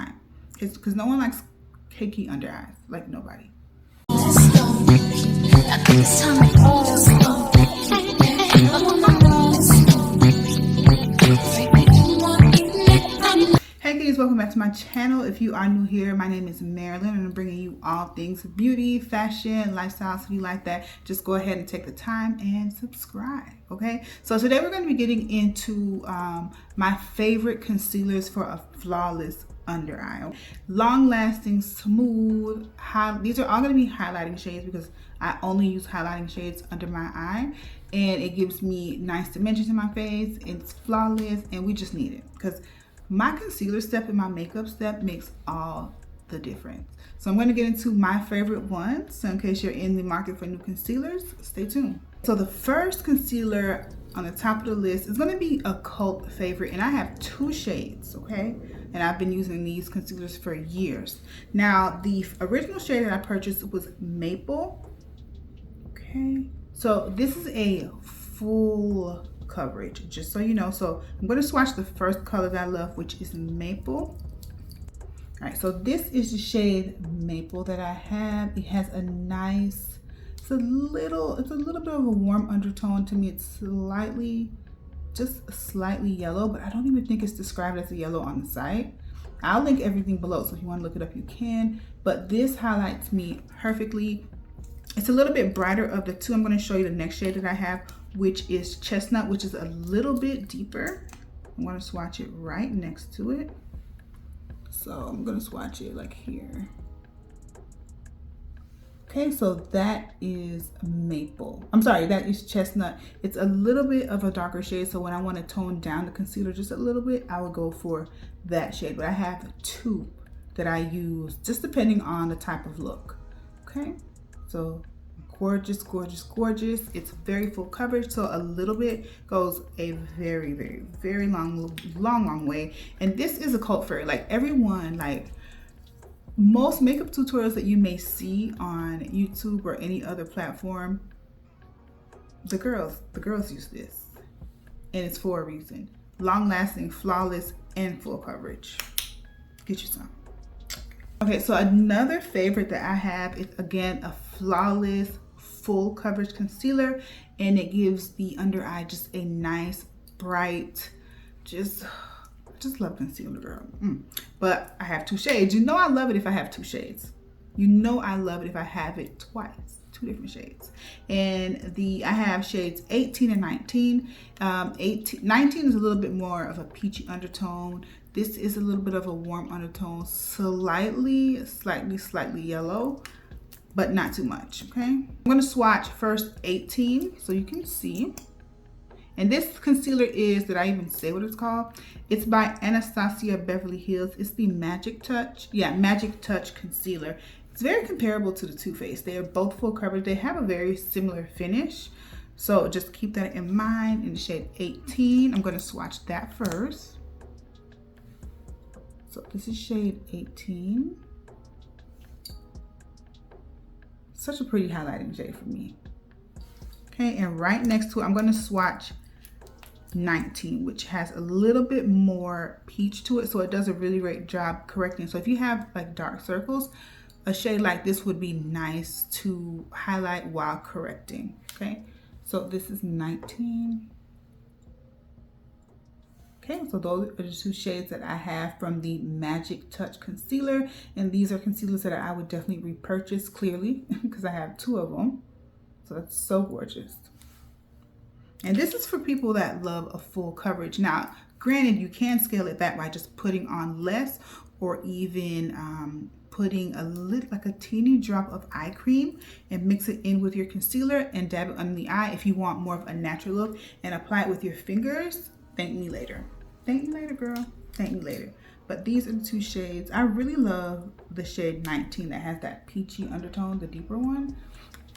time. Because no one likes cakey under eyes, like nobody. Hey guys, welcome back to my channel. If you are new here, my name is Marilyn and I'm bringing you all things beauty, fashion, lifestyle. So if you like that, just go ahead and take the time and subscribe, okay? So today we're going to be getting into my favorite concealers for a flawless under eye. Long lasting, smooth, these are all going to be highlighting shades because I only use highlighting shades under my eye, and it gives me nice dimensions in my face. It's flawless and we just need it because my concealer step and my makeup step makes all the difference. So I'm going to get into my favorite ones. So in case you're in the market for new concealers, stay tuned. So the first concealer on the top of the list is going to be a cult favorite, and I have two shades, okay? And I've been using these concealers for years. Now, the original shade that I purchased was Maple, okay? So this is a full coverage, just so you know. So I'm going to swatch the first color that I love, which is Maple. All right, so this is the shade Maple that I have. It has a nice, it's a little bit of a warm undertone. To me, it's just slightly yellow, but I don't even think it's described as a yellow on the site. I'll link everything below, so if you want to look it up, you can. But this highlights me perfectly. It's a little bit brighter of the two. I'm going to show you the next shade that I have, which is Chestnut, which is a little bit deeper. I'm going to swatch it right next to it. So I'm going to swatch it like here. Okay, so that is Maple. I'm sorry, that is Chestnut. It's a little bit of a darker shade, so when I want to tone down the concealer just a little bit, I would go for that shade. But I have two that I use just depending on the type of look. Okay, so gorgeous, gorgeous, gorgeous. It's very full coverage, so a little bit goes a very, very, very long way. And this is a cult favorite. Like everyone, like most makeup tutorials that you may see on YouTube or any other platform, the girls use this, and it's for a reason. Long lasting, flawless, and full coverage. Get you some. Okay, so another favorite that I have is, again, a flawless full coverage concealer, and it gives the under eye just a nice bright, just love concealer, girl. But I have two shades. You know I love it if I have two shades. You know I love it if I have it twice, two different shades. And I have shades 18 and 19. 19 is a little bit more of a peachy undertone. This is a little bit of a warm undertone, slightly yellow, but not too much, okay? I'm gonna swatch first 18 so you can see. And this concealer is, did I even say what it's called? It's by Anastasia Beverly Hills. It's the Magic Touch. Yeah, Magic Touch concealer. It's very comparable to the Too Faced. They are both full coverage. They have a very similar finish. So just keep that in mind. In the shade 18, I'm gonna swatch that first. So this is shade 18. Such a pretty highlighting shade for me. Okay, and right next to it, I'm gonna swatch 19, which has a little bit more peach to it, so it does a really great job correcting. So if you have like dark circles, a shade like this would be nice to highlight while correcting, okay? So this is 19. Okay, so those are the two shades that I have from the Magic Touch concealer, and these are concealers that I would definitely repurchase, clearly, because I have two of them. So that's so gorgeous. And this is for people that love a full coverage. Now, granted, you can scale it back by just putting on less, or even putting like a teeny drop of eye cream and mix it in with your concealer and dab it under the eye if you want more of a natural look, and apply it with your fingers. Thank me later. Thank me later, girl. Thank me later. But these are the two shades. I really love the shade 19 that has that peachy undertone, the deeper one.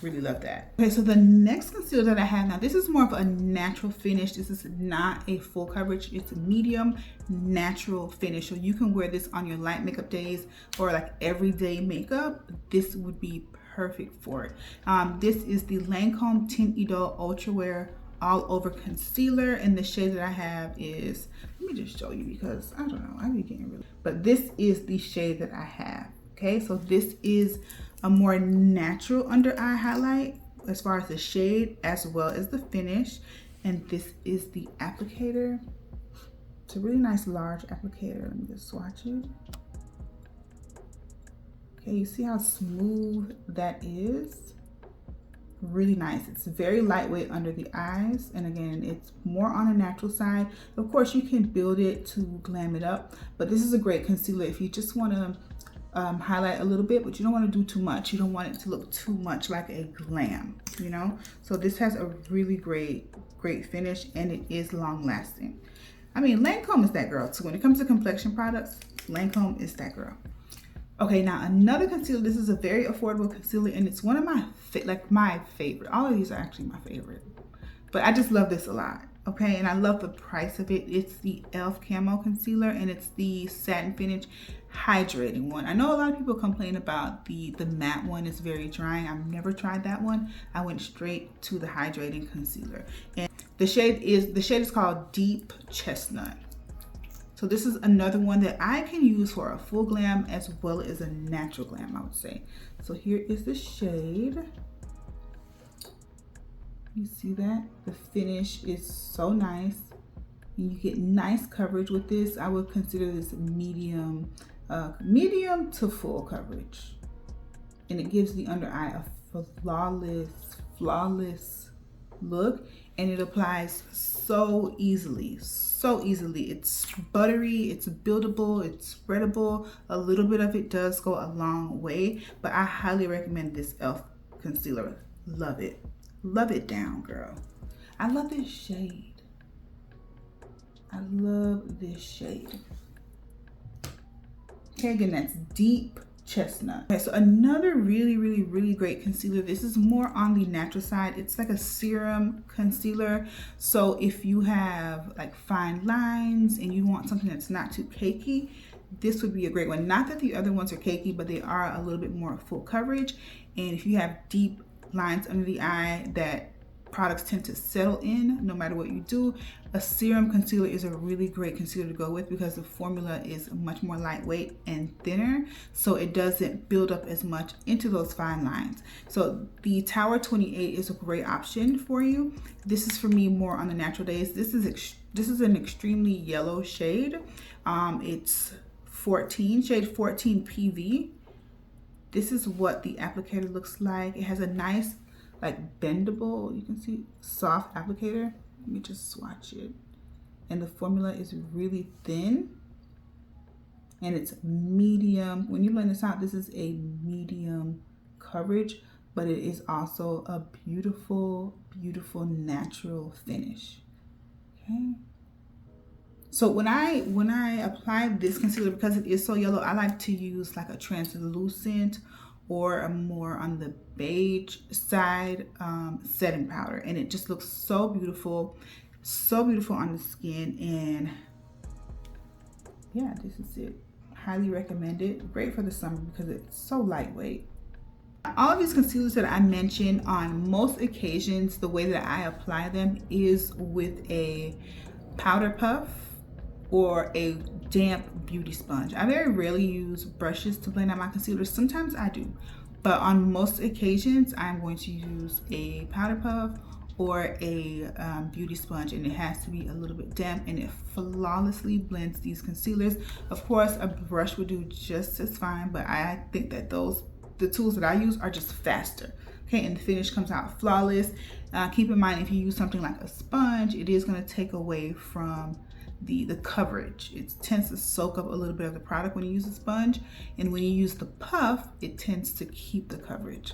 Really love that. Okay, so the next concealer that I have now, this is more of a natural finish. This is not a full coverage. It's a medium natural finish. So you can wear this on your light makeup days or like everyday makeup. This would be perfect for it. This is the Lancome Tint Idole Ultra Wear all over concealer, and the shade that I have is, let me just show you because I don't know, I be getting really, but this is the shade that I have. Okay, so this is a more natural under eye highlight as far as the shade as well as the finish, and this is the applicator. It's a really nice large applicator. Let me just swatch it. Okay, you see how smooth that is? Really nice. It's very lightweight under the eyes, and again, it's more on the natural side. Of course, you can build it to glam it up, but this is a great concealer if you just want to highlight a little bit, but you don't want to do too much. You don't want it to look too much like a glam, you know? So this has a really great finish, and it is long lasting. I mean, Lancome is that girl too. When it comes to complexion products, Lancome is that girl. Okay, now another concealer. This is a very affordable concealer, and it's one of my favorite. All of these are actually my favorite, but I just love this a lot. Okay, and I love the price of it. It's the e.l.f. Camo Concealer, and it's the satin finish hydrating one. I know a lot of people complain about the matte one is very drying. I've never tried that one. I went straight to the hydrating concealer, and the shade is called Deep Chestnut. So this is another one that I can use for a full glam as well as a natural glam, I would say. So here is the shade. You see that? The finish is so nice. And you get nice coverage with this. I would consider this medium to full coverage. And it gives the under eye a flawless look. And it applies so easily. It's buttery, it's buildable, it's spreadable. A little bit of it does go a long way, but I highly recommend this e.l.f. concealer. Love it. Love it down, girl. I love this shade. I love this shade. Okay, again, that's Deep Chestnut. Okay, so another really great concealer. This is more on the natural side. It's like a serum concealer. So if you have like fine lines and you want something that's not too cakey, this would be a great one. Not that the other ones are cakey, but they are a little bit more full coverage. And if you have deep lines under the eye that products tend to settle in no matter what you do, a serum concealer is a really great concealer to go with because the formula is much more lightweight and thinner, so it doesn't build up as much into those fine lines. So the Tower 28 is a great option for you. This is for me more on the natural days. This is an extremely yellow shade. It's shade 14 PV. This is what the applicator looks like. It has a nice like bendable, you can see, soft applicator. Let me just swatch it. And the formula is really thin and it's medium. When you blend this out, this is a medium coverage, but it is also a beautiful natural finish. Okay. So when I apply this concealer, because it is so yellow, I like to use like a translucent or a more on the beige side setting powder, and it just looks so beautiful on the skin. And yeah, this is it. Highly recommend it. Great for the summer because it's so lightweight. All of these concealers that I mentioned, on most occasions the way that I apply them is with a powder puff or a damp beauty sponge. I very rarely use brushes to blend out my concealers. Sometimes I do, but on most occasions I'm going to use a powder puff or a beauty sponge, and it has to be a little bit damp, and it flawlessly blends these concealers. Of course, a brush would do just as fine, but I think that the tools that I use are just faster. Okay, and the finish comes out flawless. Keep in mind, if you use something like a sponge, it is going to take away from the coverage. It tends to soak up a little bit of the product when you use a sponge, and when you use the puff, it tends to keep the coverage.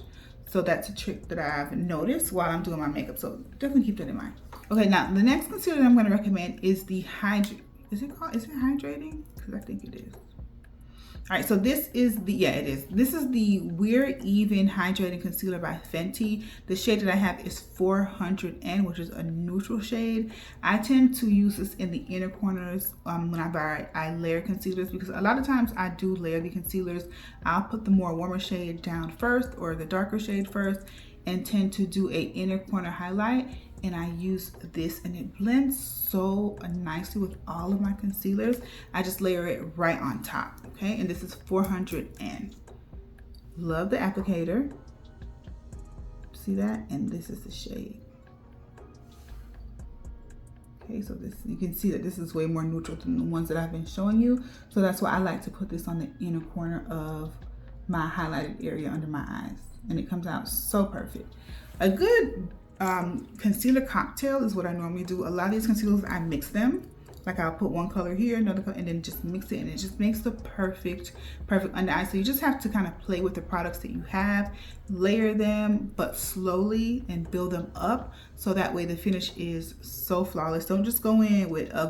So that's a trick that I've noticed while I'm doing my makeup, so definitely keep that in mind. Okay, now the next concealer that I'm going to recommend is the is it hydrating? Because I think it is. All right, so this is it is. This is the We're Even Hydrating Concealer by Fenty. The shade that I have is 400N, which is a neutral shade. I tend to use this in the inner corners when I layer concealers, because a lot of times I do layer the concealers. I'll put the more warmer shade down first or the darker shade first, and tend to do a inner corner highlight, and I use this, and it blends so nicely with all of my concealers. I just layer it right on top, okay? And this is 400N. Love the applicator. See that? And this is the shade. Okay, so this, you can see that this is way more neutral than the ones that I've been showing you. So that's why I like to put this on the inner corner of my highlighted area under my eyes. And it comes out so perfect. A good concealer cocktail is what I normally do. A lot of these concealers, I mix them. Like I'll put one color here, another color, and then just mix it, and it just makes the perfect under eye. So you just have to kind of play with the products that you have, layer them, but slowly, and build them up. So that way the finish is so flawless. Don't just go in with a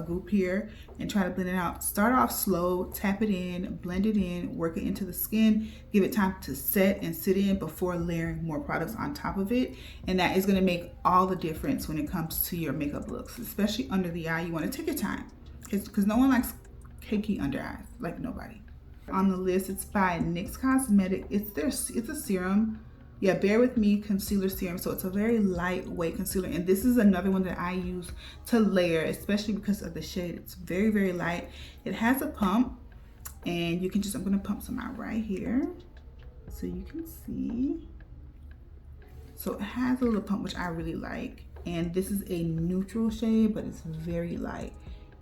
goop here and try to blend it out. Start off slow, tap it in, blend it in, work it into the skin, give it time to set and sit in before layering more products on top of it. And that is gonna make all the difference when it comes to your makeup looks, especially under the eye. You wanna take your time, because no one likes cakey under eyes, like nobody. On the list, it's by NYX Cosmetics. It's a serum. Yeah, Bear With Me concealer serum. So it's a very lightweight concealer, and this is another one that I use to layer, especially because of the shade. It's very, very light. It has a pump, and you can just, I'm gonna pump some out right here so you can see. So it has a little pump, which I really like, and this is a neutral shade, but it's very light.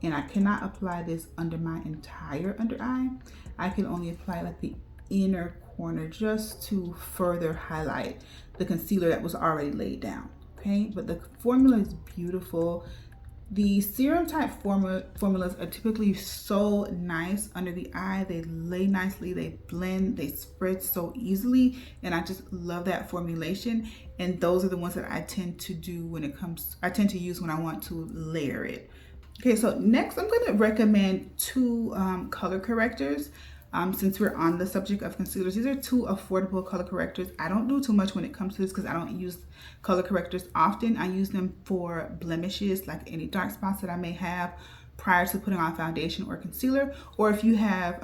And I cannot apply this under my entire under eye. I can only apply like the inner corner just to further highlight the concealer that was already laid down, okay? But the formula is beautiful. The serum type formulas are typically so nice under the eye. They lay nicely, they blend, they spread so easily, and I just love that formulation. And those are the ones that I tend to do when it comes, I tend to use when I want to layer it. Okay, so next I'm gonna recommend two color correctors. Since we're on the subject of concealers, these are two affordable color correctors. I don't do too much when it comes to this because I don't use color correctors often. I use them for blemishes, like any dark spots that I may have prior to putting on foundation or concealer, or if you have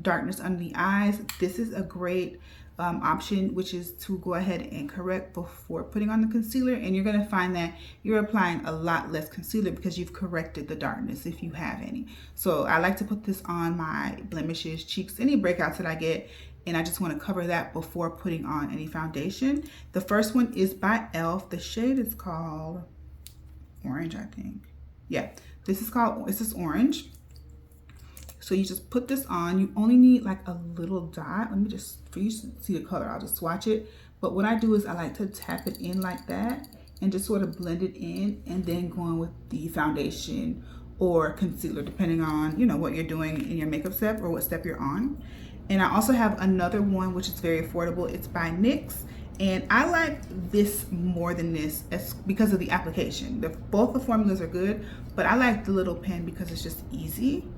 darkness under the eyes. This is a great option, which is to go ahead and correct before putting on the concealer, and you're going to find that you're applying a lot less concealer because you've corrected the darkness if you have any. So I like to put this on my blemishes, cheeks, any breakouts that I get, and I just want to cover that before putting on any foundation. The first one is by e.l.f. The shade is called Orange, I think. Yeah, this is Orange. So you just put this on. You only need like a little dot. Let me just, for you to see the color, I'll just swatch it. But what I do is I like to tap it in like that and just sort of blend it in, and then go on with the foundation or concealer, depending on, you know, what you're doing in your makeup step or what step you're on. And I also have another one, which is very affordable. It's by NYX. And I like this more than this because of the application. Both the formulas are good, but I like the little pen because it's just easy.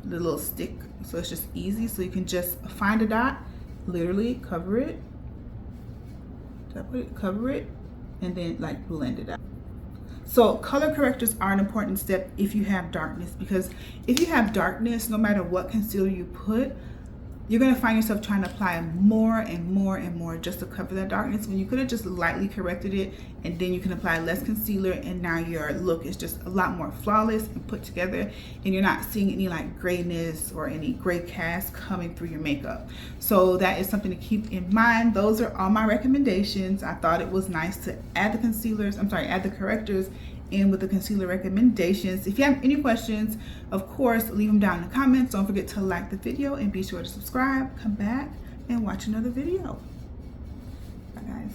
The little stick, so it's just easy. So you can just find a dot, literally cover it, cover it, and then like blend it out. So color correctors are an important step if you have darkness, because if you have darkness, no matter what concealer you put, you're going to find yourself trying to apply more and more and more just to cover that darkness, when you could have just lightly corrected it, and then you can apply less concealer, and now your look is just a lot more flawless and put together, and you're not seeing any like grayness or any gray cast coming through your makeup. So that is something to keep in mind. Those are all my recommendations. I thought it was nice to add add the correctors in with the concealer recommendations. If you have any questions, of course, leave them down in the comments. Don't forget to like the video and be sure to subscribe. Come back and watch another video. Bye guys.